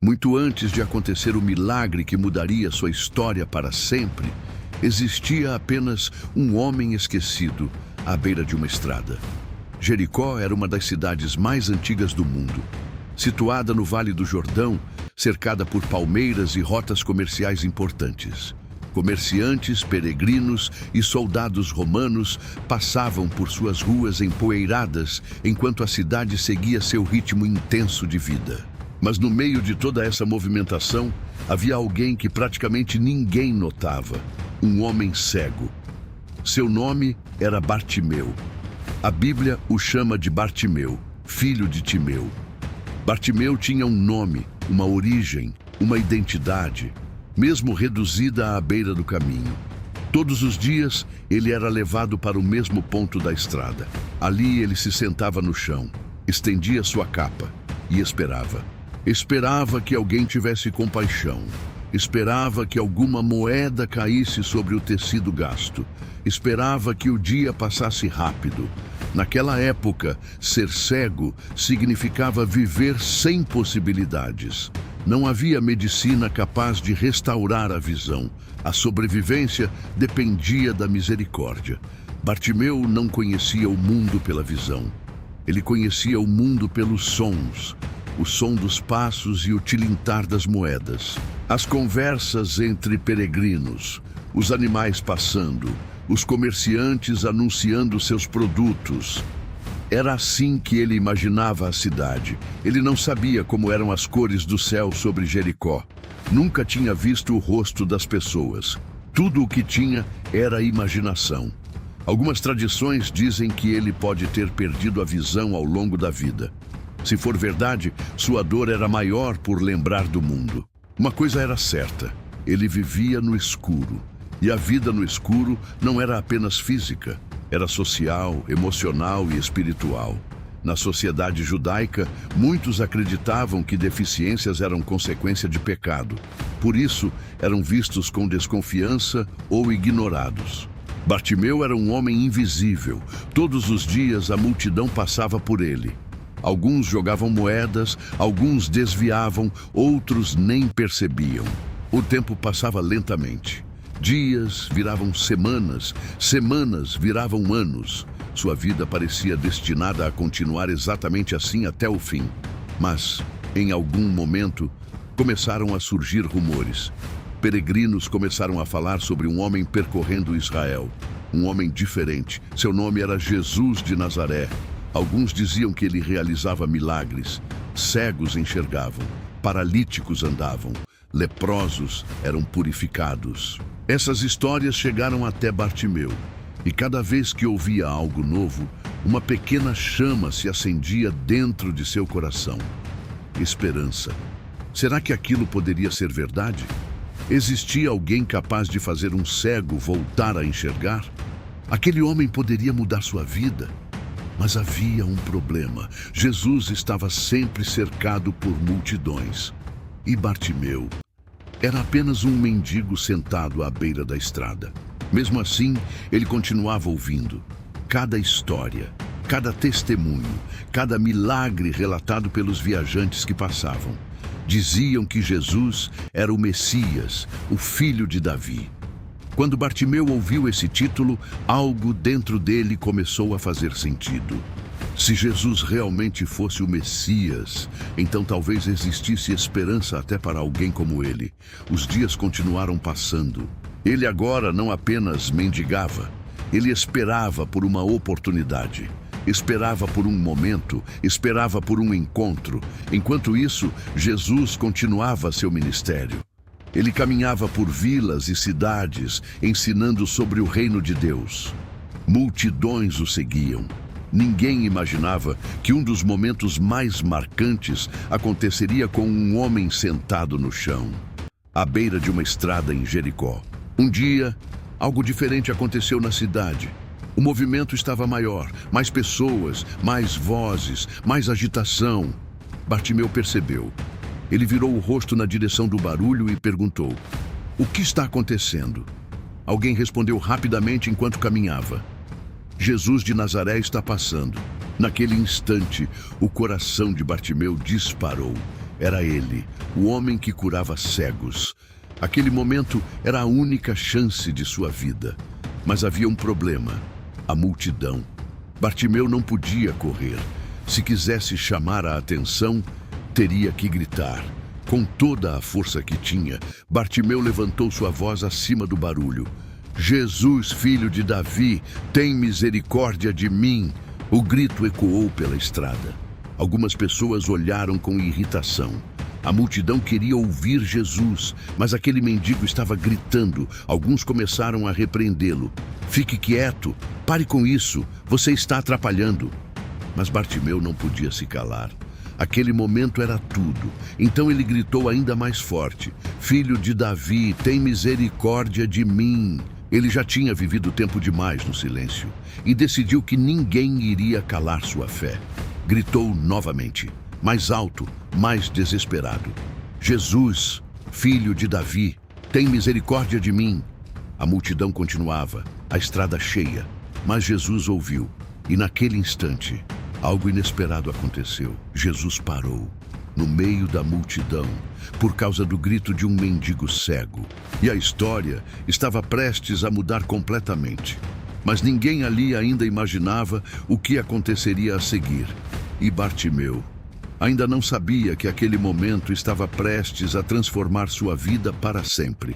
Muito antes de acontecer o milagre que mudaria sua história para sempre, existia apenas um homem esquecido à beira de uma estrada. Jericó era uma das cidades mais antigas do mundo. Situada no Vale do Jordão, cercada por palmeiras e rotas comerciais importantes. Comerciantes, peregrinos e soldados romanos passavam por suas ruas empoeiradas enquanto a cidade seguia seu ritmo intenso de vida. Mas no meio de toda essa movimentação, havia alguém que praticamente ninguém notava. Um homem cego. Seu nome era Bartimeu. A Bíblia o chama de Bartimeu, filho de Timeu. Bartimeu tinha um nome, uma origem, uma identidade, mesmo reduzida à beira do caminho. Todos os dias, ele era levado para o mesmo ponto da estrada. Ali ele se sentava no chão, estendia sua capa e esperava. Esperava que alguém tivesse compaixão. Esperava que alguma moeda caísse sobre o tecido gasto. Esperava que o dia passasse rápido. Naquela época, ser cego significava viver sem possibilidades. Não havia medicina capaz de restaurar a visão. A sobrevivência dependia da misericórdia. Bartimeu não conhecia o mundo pela visão. Ele conhecia o mundo pelos sons. O som dos passos e o tilintar das moedas. As conversas entre peregrinos, os animais passando, os comerciantes anunciando seus produtos. Era assim que ele imaginava a cidade. Ele não sabia como eram as cores do céu sobre Jericó. Nunca tinha visto o rosto das pessoas. Tudo o que tinha era imaginação. Algumas tradições dizem que ele pode ter perdido a visão ao longo da vida. Se for verdade, sua dor era maior por lembrar do mundo. Uma coisa era certa, ele vivia no escuro. E a vida no escuro não era apenas física, era social, emocional e espiritual. Na sociedade judaica, muitos acreditavam que deficiências eram consequência de pecado. Por isso, eram vistos com desconfiança ou ignorados. Bartimeu era um homem invisível. Todos os dias a multidão passava por ele. Alguns jogavam moedas, alguns desviavam, outros nem percebiam. O tempo passava lentamente. Dias viravam semanas, semanas viravam anos. Sua vida parecia destinada a continuar exatamente assim até o fim. Mas, em algum momento, começaram a surgir rumores. Peregrinos começaram a falar sobre um homem percorrendo Israel. Um homem diferente. Seu nome era Jesus de Nazaré. Alguns diziam que ele realizava milagres. Cegos enxergavam, paralíticos andavam, leprosos eram purificados. Essas histórias chegaram até Bartimeu, e cada vez que ouvia algo novo, uma pequena chama se acendia dentro de seu coração. Esperança. Será que aquilo poderia ser verdade? Existia alguém capaz de fazer um cego voltar a enxergar? Aquele homem poderia mudar sua vida. Mas havia um problema. Jesus estava sempre cercado por multidões. E Bartimeu era apenas um mendigo sentado à beira da estrada. Mesmo assim, ele continuava ouvindo. Cada história, cada testemunho, cada milagre relatado pelos viajantes que passavam. Diziam que Jesus era o Messias, o filho de Davi. Quando Bartimeu ouviu esse título, algo dentro dele começou a fazer sentido. Se Jesus realmente fosse o Messias, então talvez existisse esperança até para alguém como ele. Os dias continuaram passando. Ele agora não apenas mendigava, ele esperava por uma oportunidade. Esperava por um momento, esperava por um encontro. Enquanto isso, Jesus continuava seu ministério. Ele caminhava por vilas e cidades, ensinando sobre o reino de Deus. Multidões o seguiam. Ninguém imaginava que um dos momentos mais marcantes aconteceria com um homem sentado no chão, à beira de uma estrada em Jericó. Um dia, algo diferente aconteceu na cidade. O movimento estava maior, mais pessoas, mais vozes, mais agitação. Bartimeu percebeu. Ele virou o rosto na direção do barulho e perguntou: "O que está acontecendo?" Alguém respondeu rapidamente enquanto caminhava: "Jesus de Nazaré está passando." Naquele instante, o coração de Bartimeu disparou. Era ele, o homem que curava cegos. Aquele momento era a única chance de sua vida. Mas havia um problema: a multidão. Bartimeu não podia correr. Se quisesse chamar a atenção, teria que gritar. Com toda a força que tinha, Bartimeu levantou sua voz acima do barulho. Jesus, filho de Davi, tem misericórdia de mim! O grito ecoou pela estrada. Algumas pessoas olharam com irritação. A multidão queria ouvir Jesus, mas aquele mendigo estava gritando. Alguns começaram a repreendê-lo. Fique quieto, pare com isso, você está atrapalhando. Mas Bartimeu não podia se calar. Aquele momento era tudo. Então ele gritou ainda mais forte: Filho de Davi, tem misericórdia de mim! Ele já tinha vivido tempo demais no silêncio e decidiu que ninguém iria calar sua fé. Gritou novamente, mais alto, mais desesperado: Jesus, filho de Davi, tem misericórdia de mim! A multidão continuava, a estrada cheia, mas Jesus ouviu, e naquele instante, algo inesperado aconteceu. Jesus parou, no meio da multidão, por causa do grito de um mendigo cego. E a história estava prestes a mudar completamente. Mas ninguém ali ainda imaginava o que aconteceria a seguir. E Bartimeu ainda não sabia que aquele momento estava prestes a transformar sua vida para sempre.